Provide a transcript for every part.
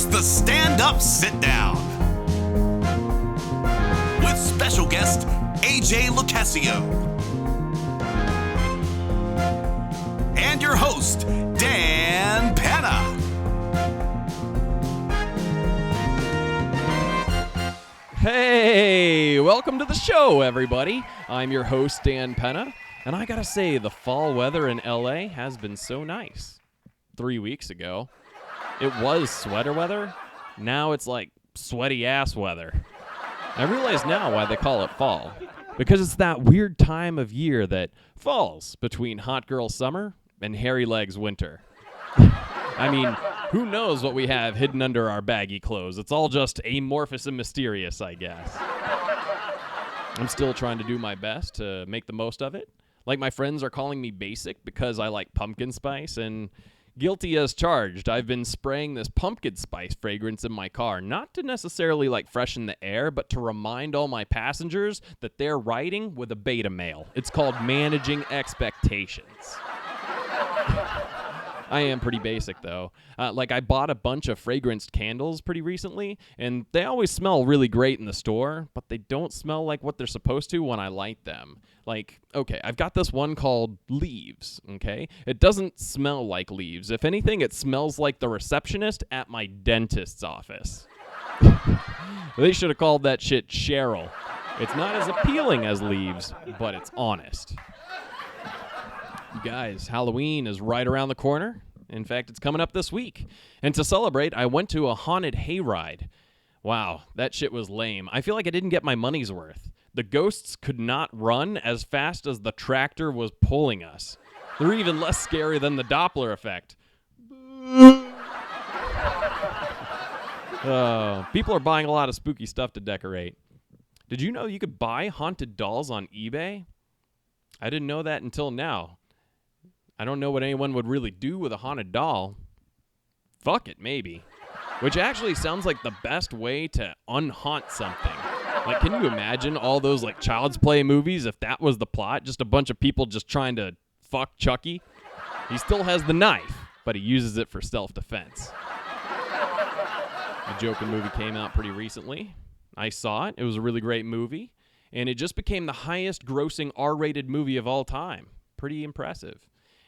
It's the Stand Up Sit Down with special guest AJ LoCascio and your host Dan Penna. Hey, welcome to the show, everybody. I'm your host, Dan Penna, and I gotta say, the fall weather in LA has been so nice. 3 weeks ago, it was sweater weather. Now it's like sweaty ass weather. I realize now why they call it fall, because it's that weird time of year that falls between hot girl summer and hairy legs winter. I mean, who knows what we have hidden under our baggy clothes? It's all just amorphous and mysterious, I guess. I'm still trying to do my best to make the most of it. Like, my friends are calling me basic because I like pumpkin spice, and guilty as charged, I've been spraying this pumpkin spice fragrance in my car, not to necessarily like freshen the air, but to remind all my passengers that they're riding with a beta male. It's called managing expectations. I am pretty basic, though. I bought a bunch of fragranced candles pretty recently, and they always smell really great in the store, but they don't smell like what they're supposed to when I light them. Like, okay, I've got this one called Leaves, okay? It doesn't smell like leaves. If anything, it smells like the receptionist at my dentist's office. They should have called that shit Cheryl. It's not as appealing as Leaves, but it's honest. You guys, Halloween is right around the corner. In fact, it's coming up this week. And to celebrate, I went to a haunted hayride. Wow, that shit was lame. I feel like I didn't get my money's worth. The ghosts could not run as fast as the tractor was pulling us. They're even less scary than the Doppler effect. People are buying a lot of spooky stuff to decorate. Did you know you could buy haunted dolls on eBay? I didn't know that until now. I don't know what anyone would really do with a haunted doll. Fuck it, maybe. Which actually sounds like the best way to unhaunt something. Like, can you imagine all those, like, Child's Play movies if that was the plot? Just a bunch of people just trying to fuck Chucky? He still has the knife, but he uses it for self-defense. The Joker movie came out pretty recently. I saw it. It was a really great movie. And it just became the highest grossing R-rated movie of all time. Pretty impressive.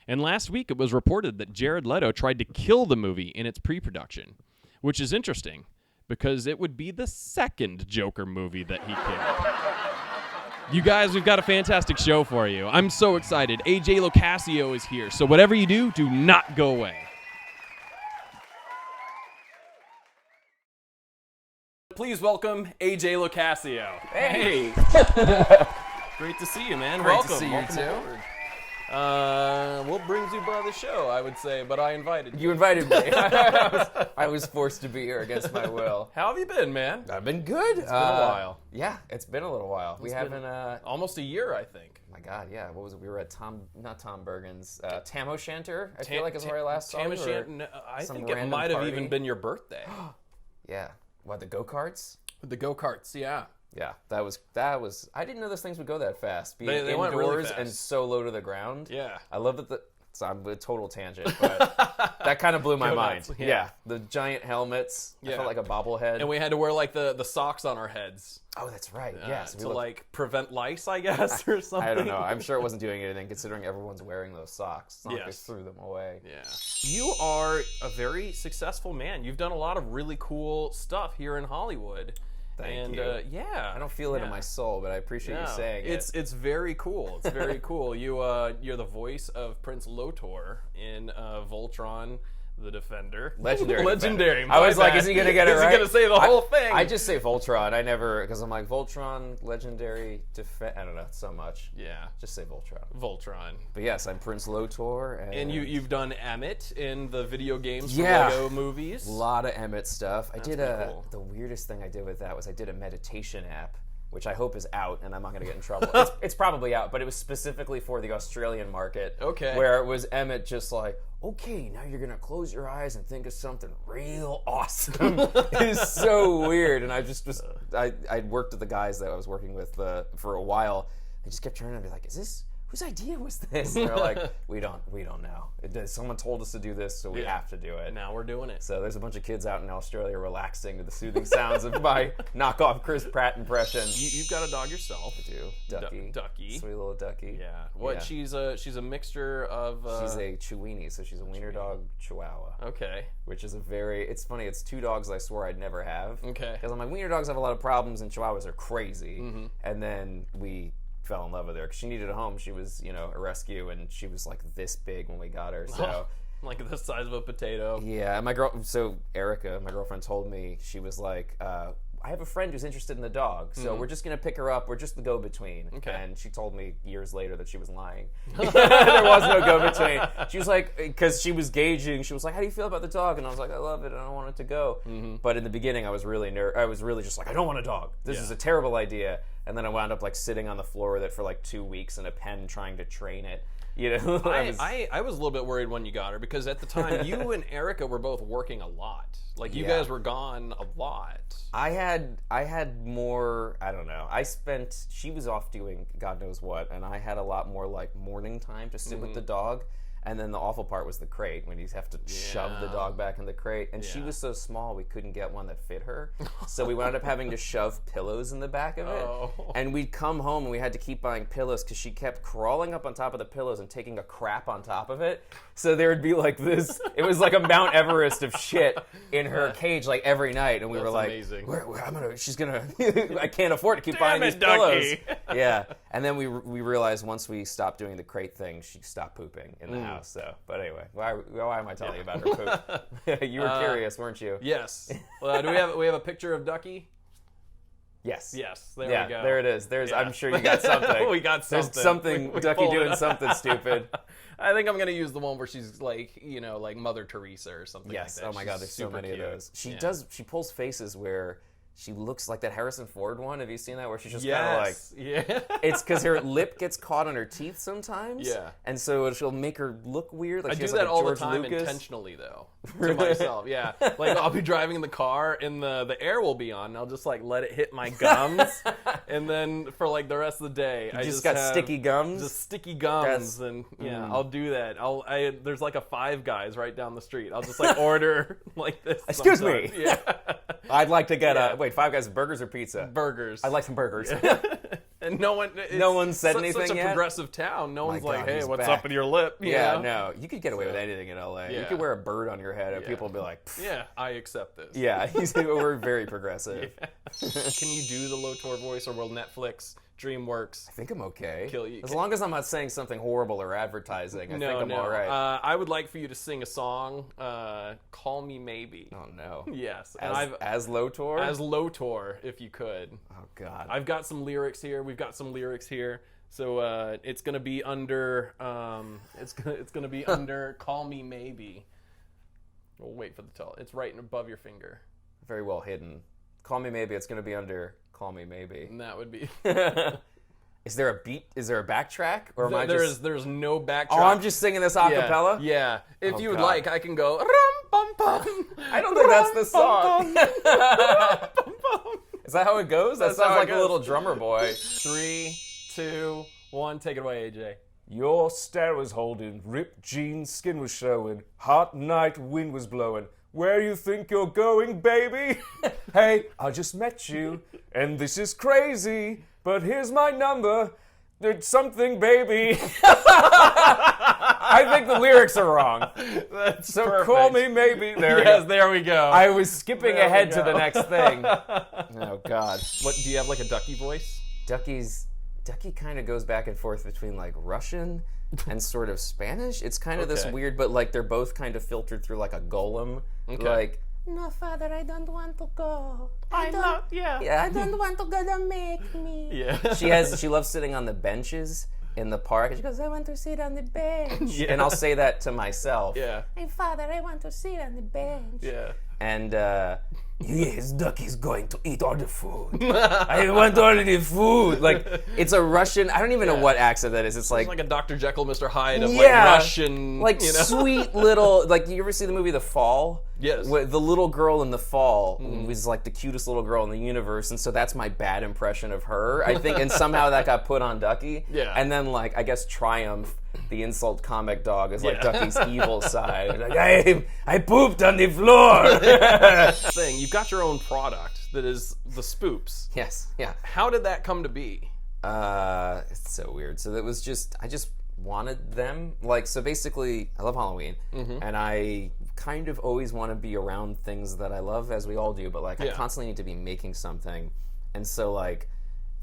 And last week it was reported that Jared Leto tried to kill the movie in its pre-production, which is interesting because it would be the second Joker movie that he killed. You guys, we've got a fantastic show for you. I'm so excited. AJ LoCascio is here, so whatever you do, do not go away. Please welcome AJ LoCascio. Hey. Great to see you, man. Great welcome. to see you, welcome too. Aboard. What brings you by the show, I would say, but I invited you. You invited me. I was forced to be here against my will. How have you been, man? I've been good. It's been a while. Yeah, it's been a little while. We haven't. Almost a year, I think. My God, yeah. What was it? We were at not Tom Bergen's, Tam O'Shanter. I feel like is where I last saw Tam you. O'Shanter. I some think it random might have party. even been your birthday. Yeah. What, the go-karts? With the go-karts, yeah. Yeah, that was. I didn't know those things would go that fast. Being They went really indoors fast. and so low to the ground. Yeah. I love that I'm a total tangent, but that kind of blew my Go mind. nuts, yeah. Yeah, the giant helmets. I Yeah. felt like a bobblehead. And we had to wear, like, the socks on our heads. Oh, that's right. Yes, To, like, prevent lice, I guess, or something. I don't know. I'm sure it wasn't doing anything considering everyone's wearing those socks. It's not like they Yes. threw them away. Yeah. You are a very successful man. You've done a lot of really cool stuff here in Hollywood. Thank you. Yeah. I don't feel it in my soul, but I appreciate you saying it. It's very cool. It's very cool. You're the voice of Prince Lotor in Voltron, the Defender. Legendary. Legendary. Defender. I was like, bad. is he going to get it right? Is he going to say the whole thing? I just say Voltron. I never, because I'm like, Voltron, Legendary, I don't know, so much. Yeah. Just say Voltron. Voltron. But yes, I'm Prince Lotor. And you've done Emmett in the video games for Yeah. Lego movies. A lot of Emmett stuff. I did pretty cool. the weirdest thing I did with that was I did a meditation app, which I hope is out, and I'm not going to get in trouble. It's probably out, but it was specifically for the Australian market. Okay. Where it was Emmett just like, okay, now you're going to close your eyes and think of something real awesome. It is so weird. And I just I worked with the guys that I was working with for a while. I just kept turning and be like, is this whose idea was this? And they're like, we don't know. Someone told us to do this, so we have to do it. And now we're doing it. So there's a bunch of kids out in Australia relaxing to the soothing sounds of my knockoff Chris Pratt impression. You've got a dog yourself. I do. Ducky. Ducky. Sweet little Ducky. Yeah. What? Yeah. She's a mixture of. She's a Chiweenie, so she's a wiener dog Chihuahua. Okay. Which is it's funny, it's two dogs I swore I'd never have. Okay. Because I'm like, wiener dogs have a lot of problems and Chihuahuas are crazy. Mm-hmm. And then we fell in love with her because she needed a home. She was, a rescue, and she was like this big when we got her. So, like the size of a potato. yeah. So Erica, my girlfriend, told me, she was like, I have a friend who's interested in the dog, so we're just gonna pick her up. We're just the go-between. Okay. And she told me years later that she was lying. There was no go-between. She was like, because she was gauging. She was like, "How do you feel about the dog?" And I was like, "I love it. I don't want it to go." Mm-hmm. But in the beginning, I was really just like, "I don't want a dog. This is a terrible idea." And then I wound up like sitting on the floor with it for like 2 weeks in a pen trying to train it. I was a little bit worried when you got her because at the time you and Erica were both working a lot. Like you guys were gone a lot. I had more, I don't know. She was off doing God knows what, and I had a lot more like morning time to sit with the dog. And then the awful part was the crate, when you have to shove the dog back in the crate. And she was so small, we couldn't get one that fit her. So we wound up having to shove pillows in the back of it. Oh. And we'd come home and we had to keep buying pillows because she kept crawling up on top of the pillows and taking a crap on top of it. So there would be like this, it was like a Mount Everest of shit in her cage like every night. And we were like, amazing. I can't afford to keep buying these pillows. Yeah. And then we realized once we stopped doing the crate thing, she stopped pooping in the house. So, but anyway, why am I telling you about her poop? You were curious, weren't you? Yes. Do we have a picture of Ducky? Yes. Yes. There we go. There it is. I'm sure you got something. We got something. There's something. We Ducky doing something stupid. I think I'm gonna use the one where she's like, like Mother Teresa or something. Yes. Like that. Oh my God. There's so many cute. of those. She pulls faces where she looks like that Harrison Ford one. Have you seen that? Where she's just kind of like... Yeah. It's because her lip gets caught on her teeth sometimes. Yeah. And so she'll make her look weird. Like I she do has that like a all George the time Lucas. intentionally, though, to myself. Yeah. Like, I'll be driving in the car, and the air will be on, and I'll just, like, let it hit my gums. And then for, like, the rest of the day, I just got have sticky gums? Just sticky gums. And, I'll do that. There's, like, a Five Guys right down the street. I'll just, like, order, like, this. Excuse sometimes. me. Yeah. I'd like to get Five Guys burgers or pizza? Burgers. I'd like some burgers. And no one said anything such a yet? progressive town. No one's like, God, hey, he's what's back. up with your lip? You know? No. You could get away with anything in LA. You could wear a bird on your head and people would be like, pfft. Yeah, I accept this. Yeah, we're very progressive. Can you do the LoTor voice, or will Netflix, DreamWorks? I think I'm okay. Kill you. As long as I'm not saying something horrible or advertising, I think I'm all right. I would like for you to sing a song, Call Me Maybe. Oh, no. Yes. As LoTor? As LoTor, if you could. Oh, God. I've got some lyrics here. We've got some lyrics here. So it's gonna be under it's gonna be under Call Me Maybe. We'll wait for the tell. It's right above your finger. Very well hidden. Call Me Maybe. It's going to be under Call Me Maybe. And that would be. Is there a beat? Is there a backtrack? Or am I there's no backtrack. Oh, I'm just singing this a cappella? Yeah. If you would God. like, I can go. Rum, bum, bum, I don't think that's the song. bum, bum. Is that how it goes? That That's sounds how it like a goes. little drummer boy. 3, 2, 1. Take it away, AJ. Your stare was holding, ripped jeans, skin was showing, hot night wind was blowing. Where you think you're going, baby? Hey, I just met you, and this is crazy, but here's my number. There's something, baby. I think the lyrics are wrong. That's So perfect. call me maybe. There, Yes, there we go. I was skipping There we ahead to go. the next thing. Oh, God. What do you have, like a ducky voice? Ducky kind of goes back and forth between like Russian and sort of Spanish. It's kind of this Okay. weird, but like they're both kind of filtered through like a golem. Okay. Like, no, Father, I don't want to go. I don't want to go. Don't make me. Yeah. She loves sitting on the benches in the park. She goes, I want to sit on the bench. Yeah. And I'll say that to myself. Yeah. Hey, Father, I want to sit on the bench. Yeah. And yes, Ducky's going to eat all the food. I want all the food. Like, it's a Russian, I don't even know what accent that is. It's like a Dr. Jekyll, Mr. Hyde of like yeah, Russian, like sweet little, like, you ever see the movie The Fall? Yes. With the little girl in The Fall was like the cutest little girl in the universe, and so that's my bad impression of her, I think, and somehow that got put on Ducky. Yeah. And then, like, I guess Triumph, the insult comic dog, is like Ducky's evil side. Like, I pooped on the floor. Thing, you've got your own product that is the Spoops. Yes, yeah. How did that come to be? It's so weird. So that was just, I just wanted them. Like, so basically, I love Halloween, and I kind of always want to be around things that I love, as we all do, but like, I constantly need to be making something. And so, like,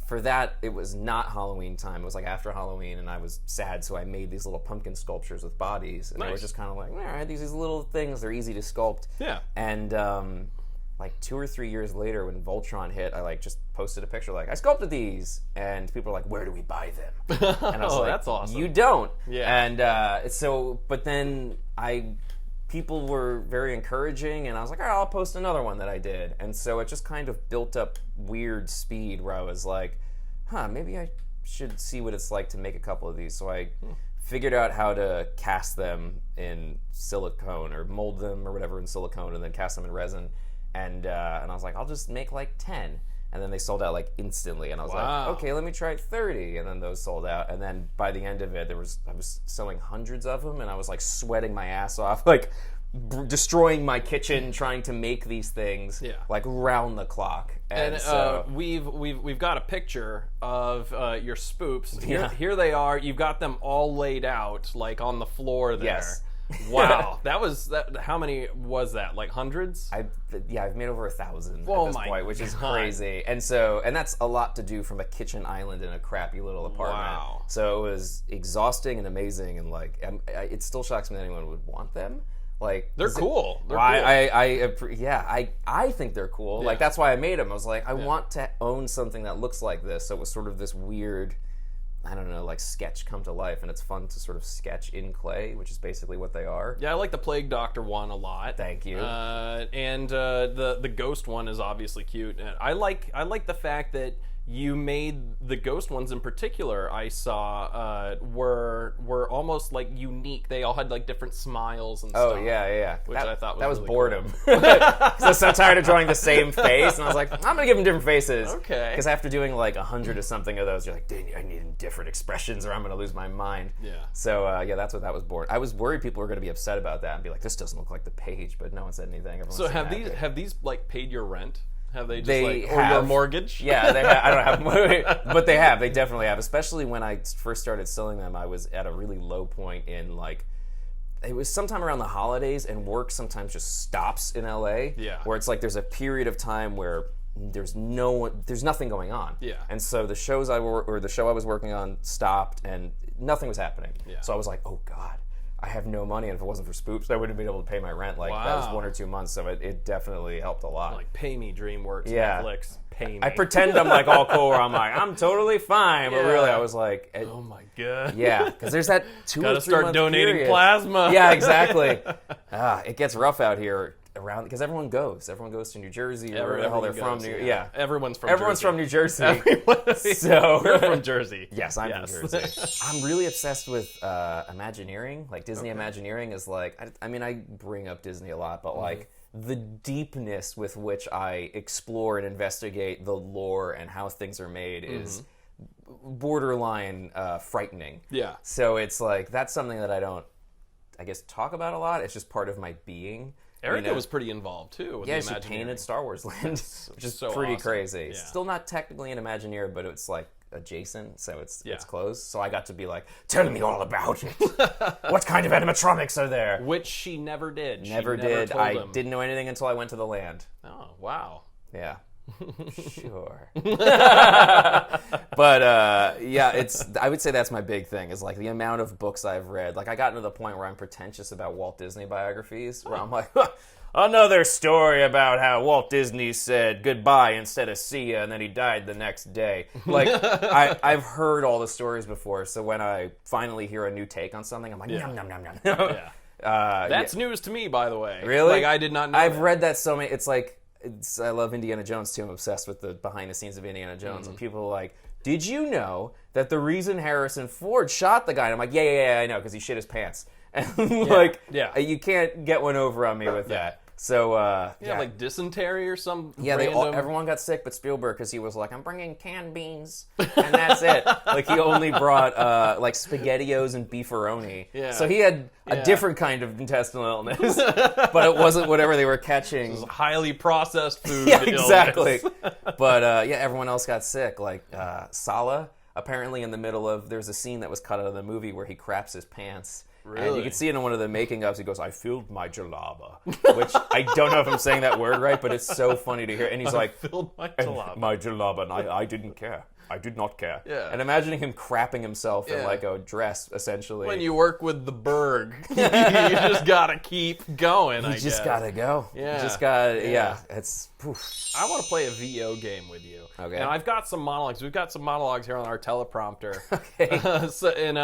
for that, it was not Halloween time. It was like after Halloween, and I was sad, so I made these little pumpkin sculptures with bodies, and they were just kind of like, all right, these little things, they're easy to sculpt. Yeah. And like 2 or 3 years later, when Voltron hit, I like just posted a picture like, I sculpted these, and people were like, where do we buy them? And I was like, that's awesome. You don't. Yeah. And so, but then people were very encouraging, and I was like, all right, I'll post another one that I did. And so it just kind of built up weird speed where I was like, maybe I should see what it's like to make a couple of these. So I figured out how to cast them in silicone, or mold them or whatever in silicone, and then cast them in resin. And I was like, I'll just make like 10. And then they sold out like instantly, and I was like, okay, let me try 30, and then those sold out. And then by the end of it, I was selling hundreds of them, and I was like sweating my ass off, like destroying my kitchen trying to make these things, like round the clock. And so we've got a picture of your Spoops. Here they are. You've got them all laid out like on the floor there. Yes. Wow, that. How many was that? Like hundreds? I've made over 1,000 at this point, which is crazy. And that's a lot to do from a kitchen island in a crappy little apartment. Wow. So it was exhausting and amazing, and like it still shocks me that anyone would want them. Like, they're cool. I think they're cool. Yeah. Like, that's why I made them. I was like, I want to own something that looks like this. So it was sort of this weird, I don't know, like sketch come to life, and it's fun to sort of sketch in clay, which is basically what they are. Yeah, I like the Plague Doctor one a lot. Thank you. And the Ghost one is obviously cute. I like the fact that you made the Ghost ones in particular. I saw were almost like unique. They all had like different smiles and stuff. Oh yeah. Which I thought was that was really boredom. Because I was so tired of drawing the same face, and I was like, I'm gonna give them different faces. Okay. Because after doing like 100 or something of those, you're like, I need different expressions, or I'm gonna lose my mind. Yeah. So that's what that was bored. I was worried people were gonna be upset about that and be like, this doesn't look like the page, but no one said anything. So have these like paid your rent? Have they just or have, your mortgage? Yeah, they have. I don't have, but they have. They definitely have. Especially when I first started selling them, I was at a really low point in like, it was sometime around the holidays, and work sometimes just stops in LA. Yeah. Where it's like there's a period of time where there's nothing going on. Yeah. And so the show I was working on stopped, and nothing was happening. Yeah. So I was like, oh God, I have no money, and if it wasn't for Spoops, I wouldn't have been able to pay my rent. Like, that was 1 or 2 months, so it definitely helped a lot. Like, pay me, DreamWorks, Netflix, pay me. I pretend I'm like all cool, where I'm like, I'm totally fine, but really I was like, oh my God. Yeah, because there's that 2 or 3 month Gotta start donating period. plasma. Yeah, exactly. It gets rough out here around, because everyone goes to New Jersey, or wherever the hell they're from. Everyone's from New Jersey. So you're from Jersey. Yes, I'm from Jersey. I'm really obsessed with Imagineering. Like, Disney Imagineering is like, I bring up Disney a lot, but like the deepness with which I explore and investigate the lore and how things are made is borderline frightening. Yeah. So it's like, that's something that I don't, I guess, talk about a lot. It's just part of my being. Erica was pretty involved too. With she painted Star Wars Land, which is pretty crazy. Yeah. Still not technically an Imagineer, but it's like adjacent, so it's close. So I got to be like, tell me all about it. What kind of animatronics are there? Which she never did. Never did. I didn't know anything until I went to the land. Oh, wow. Yeah. Sure. But I would say that's my big thing, is like the amount of books I've read. Like, I got to the point where I'm pretentious about Walt Disney biographies, where I'm like, another story about how Walt Disney said goodbye instead of see ya, and then he died the next day. Like, I've heard all the stories before, so when I finally hear a new take on something, I'm like, yum, yum, yum, yum. That's news to me, by the way. Really? Like, I did not know I've read that so many, it's like, I love Indiana Jones too. I'm obsessed with the behind the scenes of Indiana Jones. Mm-hmm. And people are like, did you know that the reason Harrison Ford shot the guy? And I'm like, yeah, I know, because he shit his pants. And you can't get one over on me with that. So like dysentery or some. Yeah, random... everyone got sick, but Spielberg, because he was like, I'm bringing canned beans, and that's it. Like he only brought like SpaghettiOs and beefaroni. Yeah. So he had a different kind of intestinal illness, but it wasn't whatever they were catching. It was highly processed food. Yeah, exactly. But everyone else got sick. Like Sala, apparently in the middle of there's a scene that was cut out of the movie where he craps his pants. Really? And you can see it in one of the making-ofs. He goes, I filled my jalaba. Which, I don't know if I'm saying that word right, but it's so funny to hear. And he's like, filled my jalaba. My jalaba, and I didn't care. I did not care. Yeah. And imagining him crapping himself in like a dress, essentially. When you work with the Berg, you just gotta keep going, You just gotta go. Yeah. You just gotta, it's... Poof. I want to play a VO game with you. Okay. And I've got some monologues. We've got some monologues here on our teleprompter. Okay. And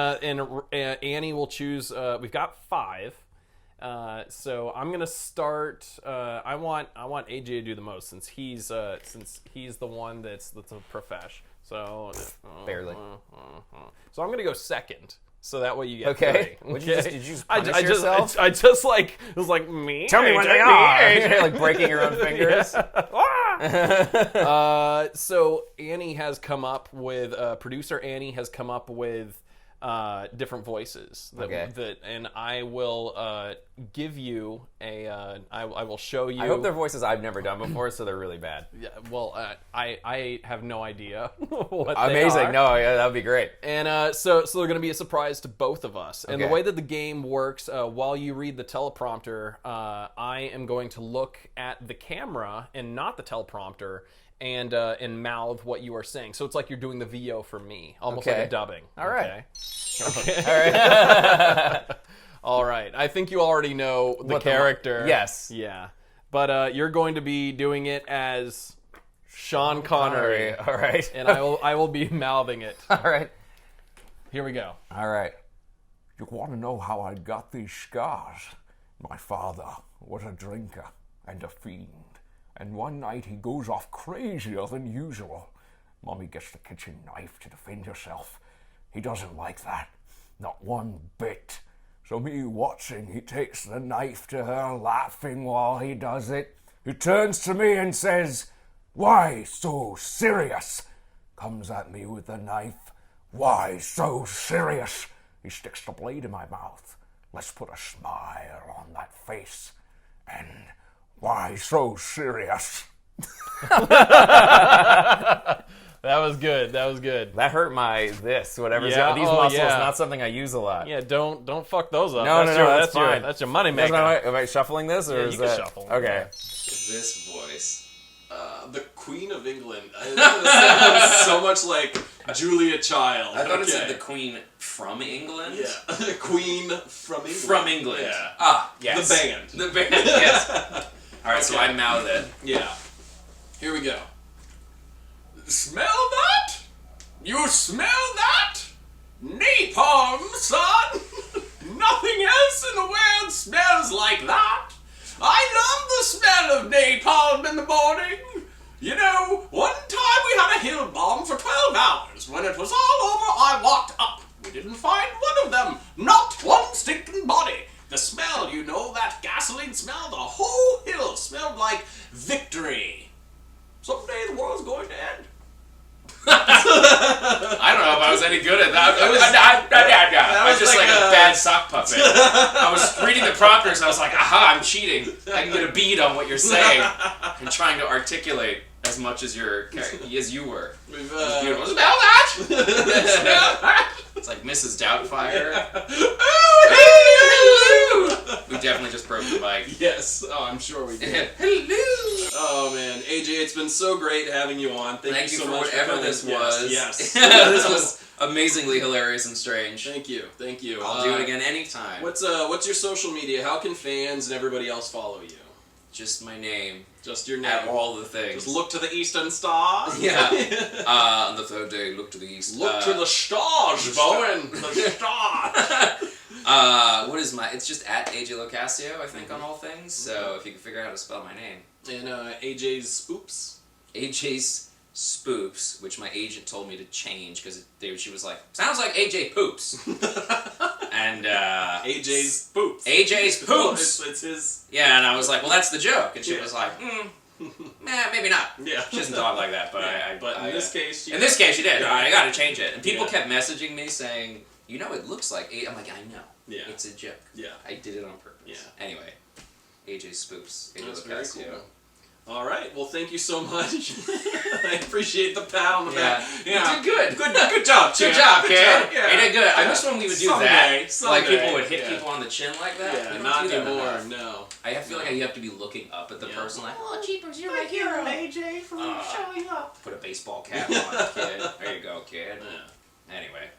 Annie will choose. We've got 5. So I'm gonna start. I want AJ to do the most since he's the one that's a profesh. So barely. So I'm gonna go second. So that way you get okay. 3. Did you just punish yourself? I just like it was like me. Tell me when they are. You're like breaking your own fingers. So Annie has come up with producer Annie has come up with different voices and I will give you I will show you. I hope they're voices I've never done before, so they're really bad. Yeah, well, I have no idea what amazing. They are. No, yeah, that'd be great. And so they're going to be a surprise to both of us. And the way that the game works, while you read the teleprompter, I am going to look at the camera and not the teleprompter. And mouth what you are saying. So it's like you're doing the VO for me, almost like a dubbing. All right. Okay. All right. All right. I think you already know the character. Yes. Yeah. But you're going to be doing it as Sean Connery. All right. And I will be mouthing it. All right. Here we go. All right. You want to know how I got these scars? My father was a drinker and a fiend. And one night he goes off crazier than usual. Mommy gets the kitchen knife to defend herself. He doesn't like that. Not one bit. So me watching, he takes the knife to her, laughing while he does it. He turns to me and says, "Why so serious?" Comes at me with the knife. "Why so serious?" He sticks the blade in my mouth. Let's put a smile on that face. And... why so serious? That was good. That was good. That hurt whatever's these muscles. Not something I use a lot. Yeah, don't fuck those up. No, that's fine. That's your money maker. Am I shuffling this, or you is can that shuffle? Okay. This voice. The Queen of England. It sounds so much like Julia Child. I thought it said the Queen from England. Yeah, the Queen from England. From England. Yeah. Ah, yes. The band. The band. Yes. All right, so I mouth it. Yeah. Here we go. Smell that? You smell that? Napalm, son. Nothing else in the world smells like that. I love the smell of napalm in the morning. You know, one time we had a hill bomb for 12 hours. When it was all over, I walked up. We didn't find one of them. Not one stinking body. The smell, you know, that gasoline smell, the whole hill smelled like victory. Someday the world's going to end. I don't know if I was any good at that. I was just like a bad sock puppet. I was reading the prompters and I was like, aha, I'm cheating. I can get a beat on what you're saying. I'm trying to articulate as much as you were. Beautiful. Smell that? Smell that? It's like Mrs. Doubtfire. We definitely just broke the mic. Yes. Oh, I'm sure we did. Hello. Oh, man. AJ, it's been so great having you on. Thank you so for much whatever for coming. this was. Yes. This was amazingly hilarious and strange. Thank you. Thank you. I'll do it again anytime. What's your social media? How can fans and everybody else follow you? Just my name. Just your name. At all the things. Just look to the eastern stars. Yeah. On the third day, look to the east. Look to the stars, Bowen. The stars. What is my? It's just at AJ LoCascio, I think, on all things. So if you can figure out how to spell my name. And AJ's Spoops. AJ's Spoops, which my agent told me to change because she was like, sounds like AJ Poops. And AJ's Spoops. AJ's Poops. It's his. Yeah, and I was like, well, that's the joke. And she was like, maybe not. Yeah. She doesn't talk like that, but in this case, she did. Yeah. I got to change it. And people kept messaging me saying, it looks like I'm like, I know. Yeah. It's a joke. Yeah. I did it on purpose. Yeah. Anyway, AJ Spoops. AJ That's very LoCascio. cool. All right. Well, thank you so much. I appreciate the pat on the back. Yeah. You did good. Good job, Good champ. job, kid. Yeah. You did good. Yeah. I wish when we would do Someday. like people would hit people on the chin like that. Yeah, We don't not do that anymore. enough. No. I feel like you have to be looking up at the person like, oh, jeepers, you're my Thank hero. you, AJ, for showing up. Put a baseball cap on, kid. There you go, kid. Yeah. Anyway.